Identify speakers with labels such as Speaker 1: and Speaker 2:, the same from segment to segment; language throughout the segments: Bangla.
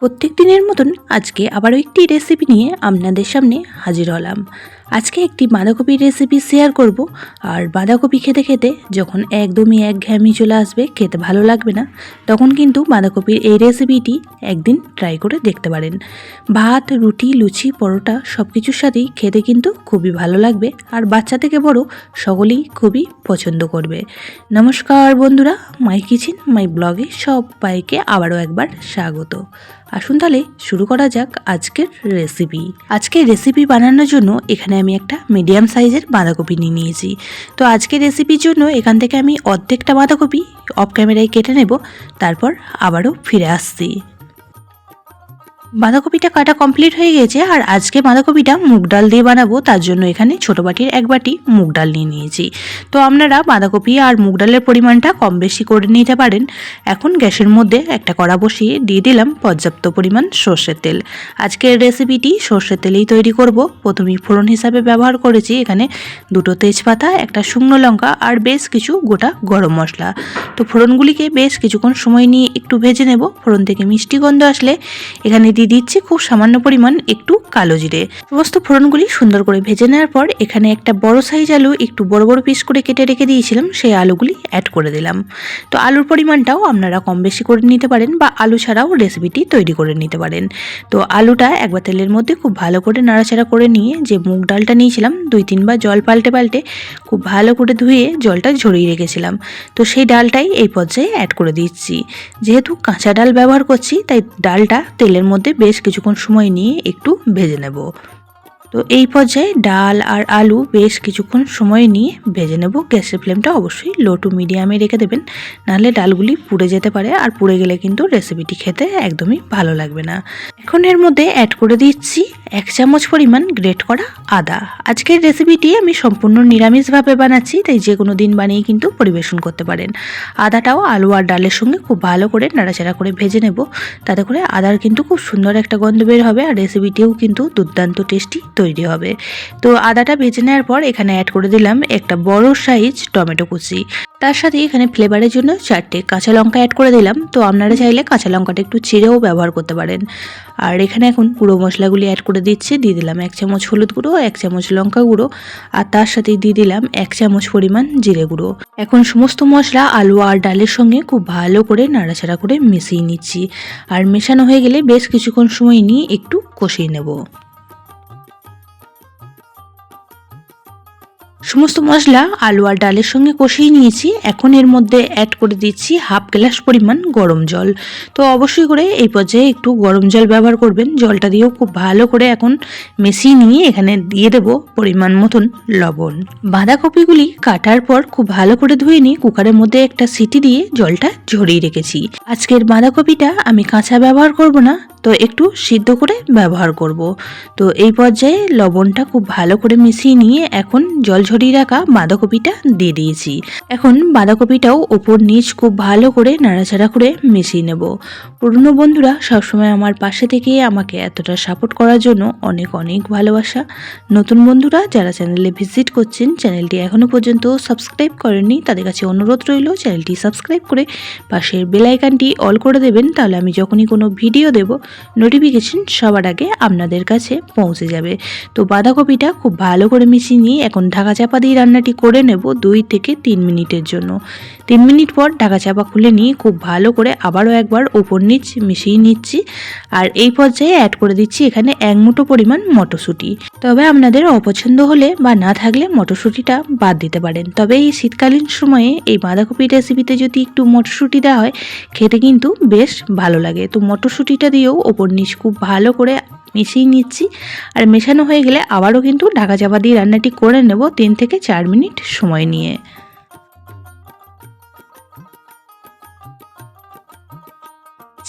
Speaker 1: প্রত্যেক দিনের মতন আজকে আবারও একটি রেসিপি নিয়ে আপনাদের সামনে হাজির হলাম। আজকে একটি বাঁধাকপির রেসিপি শেয়ার করব। আর বাঁধাকপি খেতে খেতে যখন একদমই একঘেয়েমি চলে আসবে, খেতে ভালো লাগবে না, তখন কিন্তু বাঁধাকপির এই রেসিপিটি একদিন ট্রাই করে দেখতে পারেন। ভাত, রুটি, লুচি, পরোটা সব কিছুর সাথেই খেতে কিন্তু খুবই ভালো লাগবে, আর বাচ্চা থেকে বড় সকলেই খুবই পছন্দ করবে। নমস্কার বন্ধুরা, মাই কিচেন মাই ব্লগে সবাইকে আবারও একবার স্বাগত। আসুন তাহলে শুরু করা যাক আজকের রেসিপি। আজকের রেসিপি বানানোর জন্য এখানে আমি একটা মিডিয়াম সাইজের বাঁধাকপি নিয়ে নিয়েছি। তো আজকের রেসিপির জন্য এখান থেকে আমি অর্ধেকটা বাঁধাকপি অফ ক্যামেরায় কেটে নেব, তারপর আবারও ফিরে আসছি। বাঁধাকপিটা কাটা কমপ্লিট হয়ে গেছে। আর আজকে বাঁধাকপিটা মুগ ডাল দিয়ে বানাবো, তার জন্য এখানে ছোটো বাটির এক বাটি মুগ ডাল নিয়ে নিয়েছি। তো আপনারা বাঁধাকপি আর মুগ ডালের পরিমাণটা কম বেশি করে নিতে পারেন। এখন গ্যাসের মধ্যে একটা কড়া বসিয়ে দিয়ে দিলাম পর্যাপ্ত পরিমাণ সর্ষের তেল। আজকের রেসিপিটি সর্ষের তেলেই তৈরি করব। প্রথমেই ফোড়ন হিসাবে ব্যবহার করেছি এখানে দুটো তেজপাতা, একটা শুকনো লঙ্কা আর বেশ কিছু গোটা গরম মশলা। তো ফোড়নগুলিকে বেশ কিছুক্ষণ সময় নিয়ে একটু ভেজে নেব। ফোড়ন থেকে মিষ্টি গন্ধ আসলে এখানে দিয়ে দিচ্ছি খুব সামান্য পরিমাণ একটু কালো জিরে। সমস্ত ফোড়নগুলি সুন্দর করে ভেজে নেওয়ার পর এখানে একটা বড় সাইজ আলু একটু বড় বড় পিস করে কেটে রেখে দিয়েছিলাম, সেই আলুগুলি অ্যাড করে দিলাম। তো আলুর পরিমাণটাও আপনারা কম বেশি করে নিতে পারেন, বা আলু ছাড়াও রেসিপিটি তৈরি করে নিতে পারেন। তো আলুটা একবার তেলের মধ্যে খুব ভালো করে নাড়াচাড়া করে নিয়ে যে মুগ ডালটা নিয়েছিলাম 2-3 বার জল পাল্টে পাল্টে খুব ভালো করে ধুয়ে জলটা ঝরিয়ে রেখেছিলাম, তো সেই ডালটাই এই পর্যায়ে অ্যাড করে দিচ্ছি। যেহেতু কাঁচা ডাল ব্যবহার করছি, তাই ডালটা তেলের মধ্যে বেশ কিছুক্ষণ সময় নিয়ে একটু ভেজে নেব। তো এই পর্যায়ে ডাল আর আলু বেশ কিছুক্ষণ সময় নিয়ে ভেজে নেব। গ্যাসের ফ্লেমটা অবশ্যই লো টু মিডিয়ামে রেখে দেবেন, নাহলে ডালগুলি পুড়ে যেতে পারে, আর পুড়ে গেলে কিন্তু রেসিপিটি খেতে একদমই ভালো লাগবে না। এখন এর মধ্যে অ্যাড করে দিচ্ছি 1 চামচ পরিমাণ গ্রেট করা আদা। আজকের রেসিপিটি আমি সম্পূর্ণ নিরামিষভাবে বানাচ্ছি, তাই যে কোনো দিন বানিয়ে কিন্তু পরিবেশন করতে পারেন। আদাটাও আলু আর ডালের সঙ্গে খুব ভালো করে নাড়াচাড়া করে ভেজে নেব, তাতে করে আদার কিন্তু খুব সুন্দর একটা গন্ধ বের হবে, আর রেসিপিটিও কিন্তু দুর্দান্ত টেস্টি তৈরি হবে। তো আদাটা ভেজে নেওয়ার পর এখানে অ্যাড করে দিলাম একটা বড় সাইজ টমেটো কুচি। তার সাথে এখানে ফ্লেভারের জন্য 4টে কাঁচা লঙ্কা অ্যাড করে দিলাম। তো আপনারা চাইলে কাঁচা লঙ্কাটা একটু চিড়েও ব্যবহার করতে পারেন। আর এখানে এখন গুঁড়ো মশলাগুলি অ্যাড করে দিচ্ছি। দিয়ে দিলাম 1 চামচ হলুদ গুঁড়ো, 1 চামচ লঙ্কা গুঁড়ো, আর তার সাথে দিয়ে দিলাম 1 চামচ পরিমাণ জিরে গুঁড়ো। এখন সমস্ত মশলা আলু আর ডালের সঙ্গে খুব ভালো করে নাড়াচাড়া করে মিশিয়ে নিচ্ছি। আর মেশানো হয়ে গেলে বেশ কিছুক্ষণ সময় নিয়ে একটু কষিয়ে নেব। সমস্ত মশলা আলু আর ডালের সঙ্গে কষিয়ে নিয়েছি। এখন এর মধ্যে অ্যাড করে দিচ্ছি 1/2 গ্লাস পরিমাণ গরম জল। তো অবশ্যই করে এই পর্যায়ে একটু গরম জল ব্যবহার করবেন। জলটা দিয়েও খুব ভালো করে এখন মিশিয়ে নিয়ে এখানে দিয়ে দেব পরিমাণ মতন লবণ। বাঁধাকপিগুলি কাটার পর খুব ভালো করে ধুয়ে নিয়ে কুকারের মধ্যে একটা সিটি দিয়ে জলটা ঝরিয়ে রেখেছি। আজকের বাঁধাকপিটা আমি কাঁচা ব্যবহার করব না, তো একটু সিদ্ধ করে ব্যবহার করব। তো এই পর্যায়ে লবণটা খুব ভালো করে মিশিয়ে নিয়ে এখন জল ঝরিয়ে রাখা বাঁধাকপিটা দিয়ে দিয়েছি। এখন বাঁধাকপিটাও ওপর নিচ খুব ভালো করে নাড়াচাড়া করে মিশিয়ে নেব। পুরনো বন্ধুরা সবসময় আমার পাশে থেকে আমাকে এতটা সাপোর্ট করার জন্য অনেক অনেক ভালোবাসা। নতুন বন্ধুরা যারা চ্যানেলে ভিজিট করছেন, চ্যানেলটি এখনও পর্যন্ত সাবস্ক্রাইব করেননি, তাদের কাছে অনুরোধ রইল চ্যানেলটি সাবস্ক্রাইব করে পাশের বেল আইকনটি অল করে দেবেন। তাহলে আমি যখনই কোনো ভিডিও দেব নোটিফিকেশন সবার আগে আপনাদের কাছে পৌঁছে যাবে। তো বাঁধাকপিটা খুব ভালো করে মিশিয়ে নিয়ে এখন ঢাকা চাপা দিয়ে রান্নাটি করে নেব 2 থেকে 3 মিনিটের জন্য। 3 মিনিট পর ঢাকা চাপা খুলে নিয়ে খুব ভালো করে আবারও একবার উপর নিচ মিশিয়ে নিচ্ছি। আর এই পর্যায়ে অ্যাড করে দিচ্ছি এখানে 1 মুঠো পরিমাণ মটরশুঁটি। তবে আপনাদের অপছন্দ হলে বা না থাকলে মটরশুঁটিটা বাদ দিতে পারেন। তবে এই শীতকালীন সময়ে এই বাঁধাকপির রেসিপিতে যদি একটু মটরশুঁটি দেওয়া হয়, খেতে কিন্তু বেশ ভালো লাগে। তো মটরশুঁটিটা দিয়েও ওপর নিচ খুব ভালো করে মিশিয়ে নিচ্ছি। আর মেশানো হয়ে গেলে আবারও কিন্তু ঢাকা চাপা দিয়ে রান্নাটি করে নেব 3 থেকে 4 মিনিট সময় নিয়ে।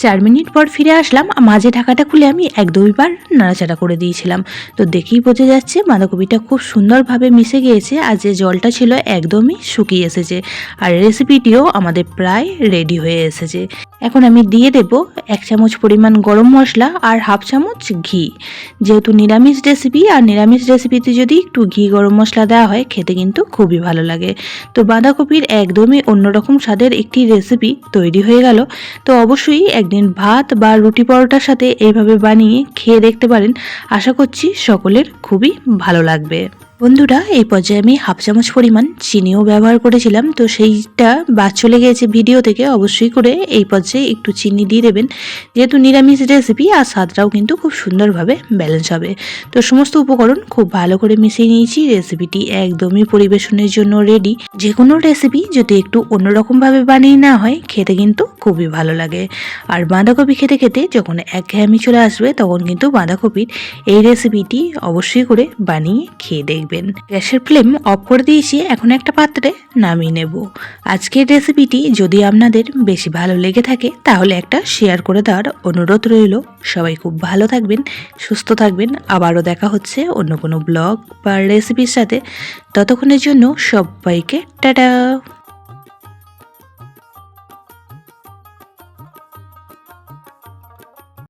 Speaker 1: 4 মিনিট পর ফিরে আসলাম। মাঝে ঢাকাটা খুলে আমি 1-2 বার নাড়াচাড়া করে দিয়েছিলাম। তো দেখেই বোঝা যাচ্ছে বাঁধাকপিটা খুব সুন্দরভাবে মিশে গিয়েছে, আর যে জলটা ছিল একদমই শুকিয়ে এসেছে। আর রেসিপিটিও আমাদের প্রায় রেডি হয়ে এসেছে। এখন আমি দিয়ে দেব 1 চামচ পরিমাণ গরম মশলা আর 1/2 চামচ ঘি। যেহেতু নিরামিষ রেসিপি, আর নিরামিষ রেসিপিতে যদি একটু ঘি গরম মশলা দেওয়া হয় খেতে কিন্তু খুবই ভালো লাগে। তো বাঁধাকপির একদমই অন্যরকম স্বাদের একটি রেসিপি তৈরি হয়ে গেল। তো অবশ্যই একদিন ভাত বা রুটি পরোটার সাথে এইভাবে বানিয়ে খেয়ে দেখতে পারেন। আশা করছি সকলের খুবই ভালো লাগবে। বন্ধুরা, এই পর্যায়ে আমি হাফ চামচ পরিমাণ চিনিও ব্যবহার করেছিলাম, তো সেইটা বাদ চলে গিয়েছে ভিডিও থেকে। অবশ্যই করে এই পর্যায়ে একটু চিনি দিয়ে দেবেন, যেহেতু নিরামিষ রেসিপি আর স্বাদটাও কিন্তু খুব সুন্দরভাবে ব্যালেন্স হবে। তো সমস্ত উপকরণ খুব ভালো করে মিশিয়ে নিয়েছি। রেসিপিটি একদমই পরিবেশনের জন্য রেডি। যে কোনো রেসিপি যদি একটু অন্যরকমভাবে বানিয়ে না হয়, খেতে কিন্তু খুবই ভালো লাগে। আর বাঁধাকপি খেতে খেতে যখন একঘেয়েমি চলে আসবে, তখন কিন্তু বাঁধাকপির এই রেসিপিটি অবশ্যই করে বানিয়ে খেয়ে দেখবেন। গ্যাসের ফ্লেম অফ করে দিয়েছি, এখন একটা পাত্রে নামিয়ে নেব। আজকের রেসিপিটি যদি আপনাদের বেশি ভালো লেগে থাকে, তাহলে একটা শেয়ার করে দেওয়ার অনুরোধ রইল। সবাই খুব ভালো থাকবেন, সুস্থ থাকবেন। আবারও দেখা হচ্ছে অন্য কোনো ব্লগ বা রেসিপির সাথে। ততক্ষণের জন্য সবাইকে টাটা।